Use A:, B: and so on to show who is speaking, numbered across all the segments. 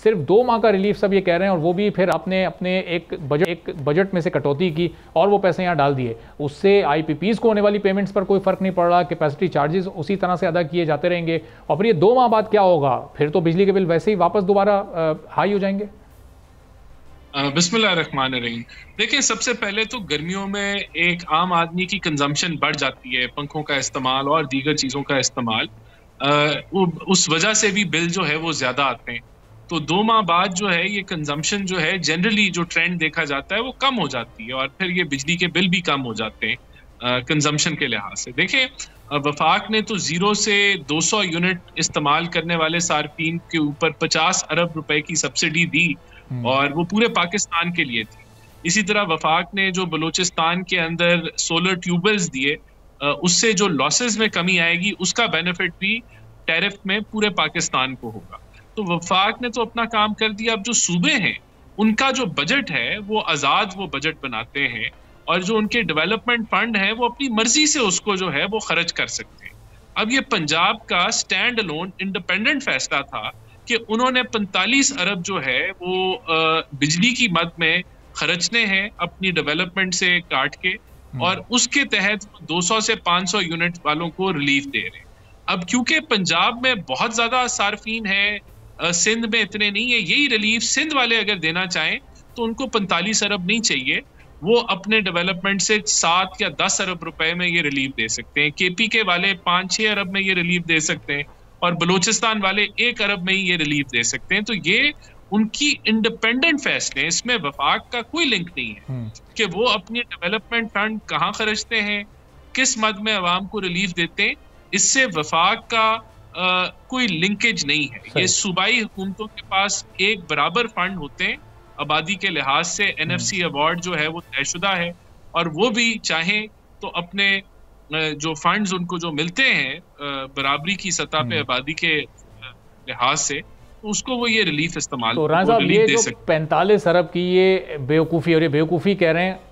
A: सिर्फ 2 माह का रिलीफ सब ये कह रहे हैं, और वो भी फिर आपने अपने एक बजट में से कटौती की और वो पैसे यहाँ डाल दिए। उससे आईपीपीज़ को होने वाली पेमेंट्स पर कोई फ़र्क नहीं पड़ रहा, कैपेसिटी चार्जेस उसी तरह से अदा किए जाते रहेंगे। और फिर ये 2 माह बाद क्या होगा? फिर तो बिजली के बिल वैसे ही वापस दोबारा हाई हो जाएंगे।
B: बिस्मिल्लाहिर्रहमानिर्रहीम। देखिए, सबसे पहले तो गर्मियों में एक आम आदमी की कंजम्पशन बढ़ जाती है, पंखों का इस्तेमाल और दीगर चीज़ों का इस्तेमाल, उस वजह से भी बिल जो है वो ज़्यादा आते हैं। तो 2 माह बाद जो है ये कंजम्पशन जो है जनरली जो ट्रेंड देखा जाता है वो कम हो जाती है, और फिर ये बिजली के बिल भी कम हो जाते हैं कंजम्पशन के लिहाज से। देखिए, वफाक ने तो 0 से 200 यूनिट इस्तेमाल करने वाले सार्फिन के ऊपर 50 अरब रुपए की सब्सिडी दी, और वो पूरे पाकिस्तान के लिए थी। इसी तरह वफाक ने जो बलूचिस्तान के अंदर सोलर ट्यूबवेल्स दिए, उससे जो लॉसेस में कमी आएगी उसका बेनिफिट भी टैरिफ में पूरे पाकिस्तान को होगा। तो वफाक ने तो अपना काम कर दिया। अब जो सूबे हैं उनका जो बजट है वो आज़ाद वो बजट बनाते हैं, और जो उनके डेवलपमेंट फंड है वो अपनी मर्जी से उसको जो है वो खर्च कर सकते हैं। अब ये पंजाब का स्टैंड अलोन इंडिपेंडेंट फैसला था कि उन्होंने 45 अरब जो है वो बिजली की मद में खर्चने हैं अपनी डेवलपमेंट से काट के, और उसके तहत 200 से 500 यूनिट वालों को रिलीफ दे रहे हैं। अब क्योंकि पंजाब में बहुत ज्यादा सार्फिन है, सिंध में इतने नहीं है, यही रिलीफ सिंध वाले अगर देना चाहें तो उनको 45 अरब नहीं चाहिए, वो अपने डेवलपमेंट से 7 या 10 अरब रुपए में ये रिलीफ दे सकते हैं। केपी के वाले 5-6 अरब में ये रिलीफ दे सकते हैं, और बलूचिस्तान वाले 1 अरब में ही ये रिलीफ दे सकते हैं। तो ये उनकी इंडिपेंडेंट फैसले, इसमें वफाक का कोई लिंक नहीं है कि वो अपनी डेवलपमेंट फंड कहाँ खर्चते हैं, किस मद में अवाम को रिलीफ देते हैं। इससे वफाक का कोई लिंकेज नहीं है। ये सूबाई हुकूमतों के पास एक बराबर फंड होते हैं आबादी के लिहाज से। NFC अवार्ड जो है वो तयशुदा है, और वो भी चाहें तो अपने जो फंड्स उनको जो मिलते हैं बराबरी की सतह पे आबादी के लिहाज से, तो उसको वो ये रिलीफ इस्तेमाल
A: तो राना साहब, ये जो 45 अरब की ये बेवकूफ़ी, और ये बेवकूफ़ी कह रहे हैं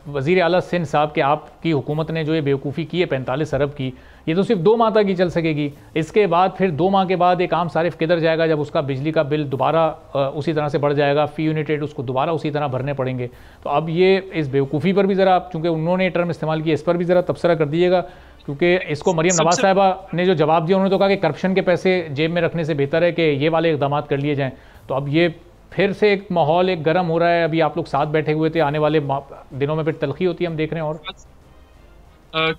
A: वज़ीर आला सिंध साहब कि आपकी हुकूमत ने जो ये बेवकूफ़ी की है 45 अरब की, ये तो सिर्फ 2 माह तक ही चल सकेगी। इसके बाद फिर 2 माह के बाद एक आम सारिफ किधर जाएगा जब उसका बिजली का बिल दोबारा उसी तरह से बढ़ जाएगा, फी यूनिट रेट उसको दोबारा उसी तरह भरने पड़ेंगे। तो अब ये इस बेवकूफ़ी पर भी ज़रा, चूँकि उन्होंने टर्म इस्तेमाल किया, इस पर भी ज़रा तबसरा कर दीजिएगा, क्योंकि इसको मरियम नवाज साहिबा ने जो जवाब दिया, उन्होंने तो कहा कि करप्शन के पैसे जेब में रखने से बेहतर है कि ये वाले इकदाम कर लिए जाएँ। तो अब ये फिर से एक माहौल एक गर्म हो रहा है। अभी आप लोग साथ बैठे हुए थे, आने वाले दिनों में फिर तलखी होती है, हम देख रहे हैं। और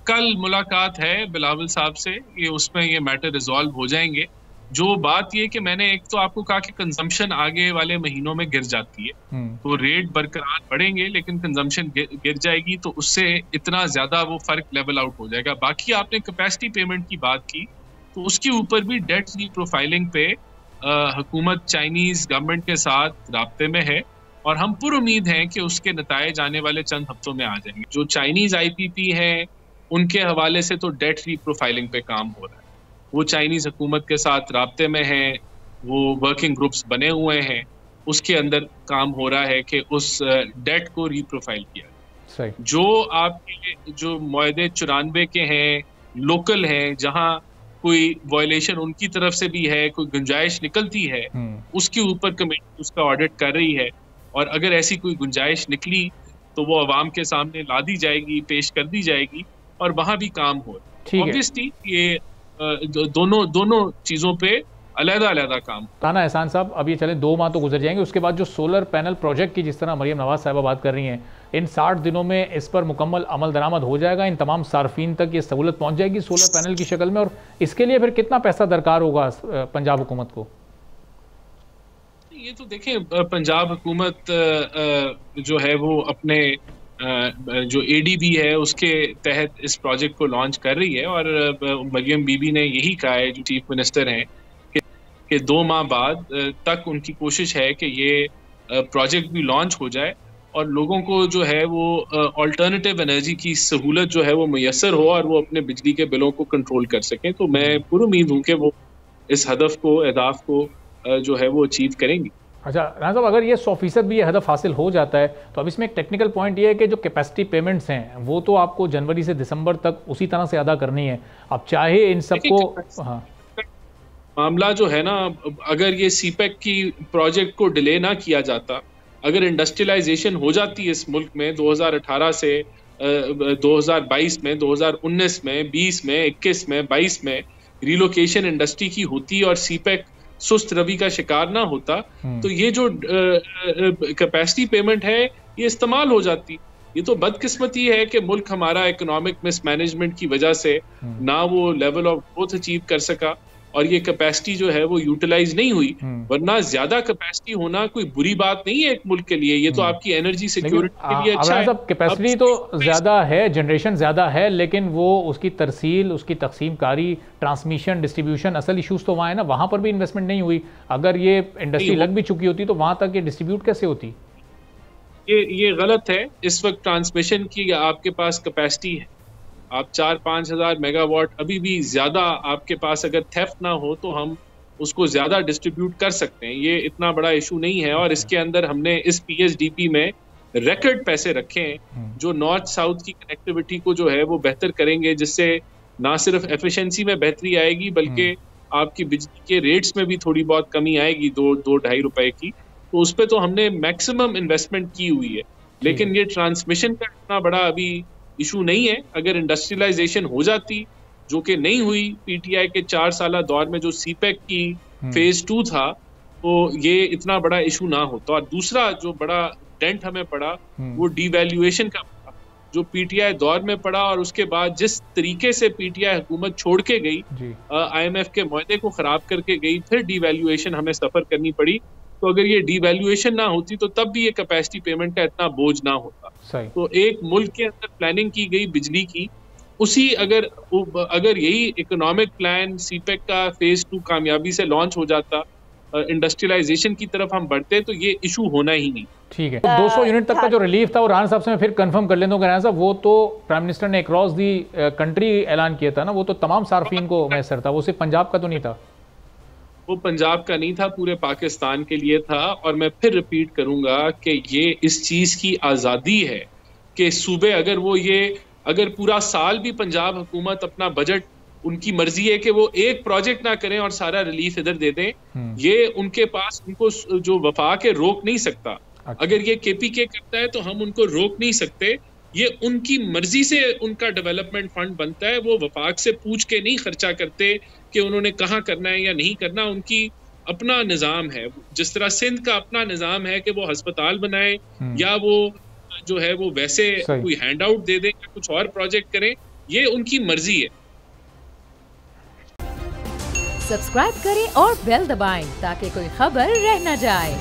B: कल मुलाकात है बिलावल साहब से, ये उसमें ये मैटर रिजॉल्व हो जाएंगे। जो बात ये कि मैंने एक तो आपको कहा कि कंजम्पशन आगे वाले महीनों में गिर जाती है, तो रेट बरकरार बढ़ेंगे लेकिन कंजम्पशन गिर जाएगी, तो उससे इतना ज्यादा वो फर्क लेवल आउट हो जाएगा। बाकी आपने कैपेसिटी पेमेंट की बात की, तो उसके ऊपर भी डेट रीप्रोफाइलिंग पे हुकूमत चाइनीज गवर्नमेंट के साथ राब्ते में है, और हम पुर उम्मीद हैं कि उसके नतायज आने वाले चंद हफ्तों में आ जाएंगे। जो चाइनीज IPP हैं उनके हवाले से तो डेट रीप्रोफाइलिंग पे काम हो रहा है, वो चाइनीज हुकूमत के साथ राब्ते में हैं, वो वर्किंग ग्रुप्स बने हुए हैं, उसके अंदर काम हो रहा है कि उस डेट को रीप्रोफाइल किया जाए। जो आपके जो मुआहदे 94 के हैं, लोकल हैं, जहां कोई वायलेशन उनकी तरफ से भी है, कोई गुंजाइश निकलती है, उसके ऊपर कमेटी उसका ऑडिट कर रही है, और अगर ऐसी कोई गुंजाइश निकली तो वो अवाम के सामने ला दी जाएगी, पेश कर दी जाएगी, और वहां भी काम हो रहा है। ऑब्वियसली ये दोनों चीजों पे अलग-अलग काम।
A: राना एहसान साहब, अब ये चले 2 माह तो गुजर जाएंगे, उसके बाद जो सोलर पैनल प्रोजेक्ट की जिस तरह मरियम नवाज साहिबा बात कर रही हैं, इन 60 दिनों में इस पर मुकम्मल अमल दरामद हो जाएगा, इन तमाम सार्फिन तक ये सहूलत पहुंच जाएगी सोलर पैनल की शक्ल में, और इसके लिए फिर कितना पैसा दरकार होगा पंजाब हुकूमत को?
B: ये तो देखें, पंजाब हुकूमत जो है वो अपने जो ADB है उसके तहत इस प्रोजेक्ट को लॉन्च कर रही है, और मरियम बीबी ने यही कहा है, जो चीफ मिनिस्टर हैं, कि 2 माह बाद तक उनकी कोशिश है कि ये प्रोजेक्ट भी लॉन्च हो जाए, और लोगों को जो है वो अल्टरनेटिव एनर्जी की सहूलत जो है वो मुयस्सर हो, और वो अपने बिजली के बिलों को कंट्रोल कर सकें। तो मैं पूरी उम्मीद हूँ कि वो इस हदफ को, अहदाफ को जो है वो अचीव करेंगी।
A: अच्छा राना साहब, अगर ये 100% भी ये हदफ हासिल हो जाता है, तो अब इसमें एक टेक्निकल पॉइंट ये है कि जो कैपेसिटी पेमेंट्स हैं वो तो आपको जनवरी से दिसंबर तक उसी तरह से अदा करनी है। अब चाहे इन सबको, हाँ
B: मामला जो है ना, अगर ये सीपेक की प्रोजेक्ट को डिले ना किया जाता, अगर इंडस्ट्रियलाइजेशन हो जाती है इस मुल्क में 2018 से 2022 में, 2019 में, 20 में, 21 में, 22 में रिलोकेशन इंडस्ट्री की होती और सीपेक सुस्त रवि का शिकार ना होता, तो ये जो कैपेसिटी पेमेंट है ये इस्तेमाल हो जाती। ये तो बदकिस्मती है कि मुल्क हमारा इकोनॉमिक मिसमैनेजमेंट की वजह से ना वो लेवल ऑफ ग्रोथ अचीव कर सका और ये कैपेसिटी जो है वो यूटिलाइज नहीं हुई। वरना ज्यादा कैपेसिटी होना कोई बुरी बात नहीं है एक मुल्क के लिए, ये तो आपकी एनर्जी सिक्योरिटी के लिए अच्छा है।
A: कैपेसिटी तो ज्यादा है, जनरेशन ज्यादा है, लेकिन वो उसकी तरसील, उसकी तकसीम कारी, ट्रांसमिशन, डिस्ट्रीब्यूशन, असल इशूज तो वहाँ है ना, वहाँ पर भी इन्वेस्टमेंट नहीं हुई। अगर ये इंडस्ट्री लग भी चुकी होती तो वहाँ तक ये डिस्ट्रीब्यूट कैसे होती?
B: ये गलत है। इस वक्त ट्रांसमिशन की आपके पास कैपेसिटी है, आप 4-5 हज़ार मेगावाट, अभी भी ज्यादा आपके पास अगर थेफ्ट ना हो तो हम उसको ज्यादा डिस्ट्रीब्यूट कर सकते हैं, ये इतना बड़ा इशू नहीं है। और इसके अंदर हमने इस पीएचडीपी में रिकॉर्ड पैसे रखे हैं जो नॉर्थ साउथ की कनेक्टिविटी को जो है वो बेहतर करेंगे, जिससे ना सिर्फ एफिशिएंसी में बेहतरी आएगी बल्कि आपकी बिजली के रेट्स में भी थोड़ी बहुत कमी आएगी, 2-2.5 रुपए की। तो उस पर तो हमने मैक्सिमम इन्वेस्टमेंट की हुई है, लेकिन ये ट्रांसमिशन का इतना बड़ा अभी इशू नहीं है। अगर इंडस्ट्रियलाइजेशन हो जाती, जो कि नहीं हुई पीटीआई के 4 साल दौर में, जो सीपेक की फेज 2 था, तो ये इतना बड़ा इशू ना होता। और दूसरा जो बड़ा डेंट हमें पड़ा वो डिवैल्यूएशन का पड़ा, जो पीटीआई दौर में पड़ा और उसके बाद जिस तरीके से पीटीआई हुकूमत छोड़ के गई, आईएमएफ के मुआहदे को खराब करके गई, फिर डिवैल्यूएशन हमें सफर करनी पड़ी। तो अगर ये डिवैल्यूएशन ना होती तो तब भी ये कैपेसिटी पेमेंट का इतना बोझ ना होता। तो एक मुल्क के अंदर प्लानिंग की गई बिजली की, उसी अगर यही इकोनॉमिक प्लान सीपेक का फेज 2 कामयाबी से लॉन्च हो जाता, इंडस्ट्रियलाइजेशन की तरफ हम बढ़ते, तो ये इशू होना ही नहीं।
A: ठीक है। 200 यूनिट तक का जो रिलीफ था वो राणा साहब से मैं फिर कंफर्म कर लेता हूँ। राणा साहब, वो तो प्राइम मिनिस्टर ने अक्रॉस दी कंट्री ऐलान किया था ना, वो तो तमाम सार्फिन को मैसर था, वो सिर्फ पंजाब का तो नहीं था।
B: वो पंजाब का नहीं था, पूरे पाकिस्तान के लिए था। और मैं फिर रिपीट करूंगा कि ये इस चीज की आज़ादी है कि सूबे अगर पूरा साल भी पंजाब हुकूमत अपना बजट, उनकी मर्जी है कि वो एक प्रोजेक्ट ना करें और सारा रिलीफ इधर दे दें, ये उनके पास, उनको जो वफाक है रोक नहीं सकता। अगर ये केपीके करता है तो हम उनको रोक नहीं सकते, ये उनकी मर्जी से उनका डेवलपमेंट फंड बनता है। वो वफाक से पूछ के नहीं खर्चा करते कि उन्होंने कहाँ करना है या नहीं करना, उनकी अपना निज़ाम है। जिस तरह सिंध का अपना निज़ाम है कि वो अस्पताल बनाए या वो जो है वो वैसे कोई हैंड आउट दे दें या कुछ और प्रोजेक्ट करें, ये उनकी मर्जी है।
C: सब्सक्राइब करें और बेल दबाएं ताकि कोई खबर रह न जाए।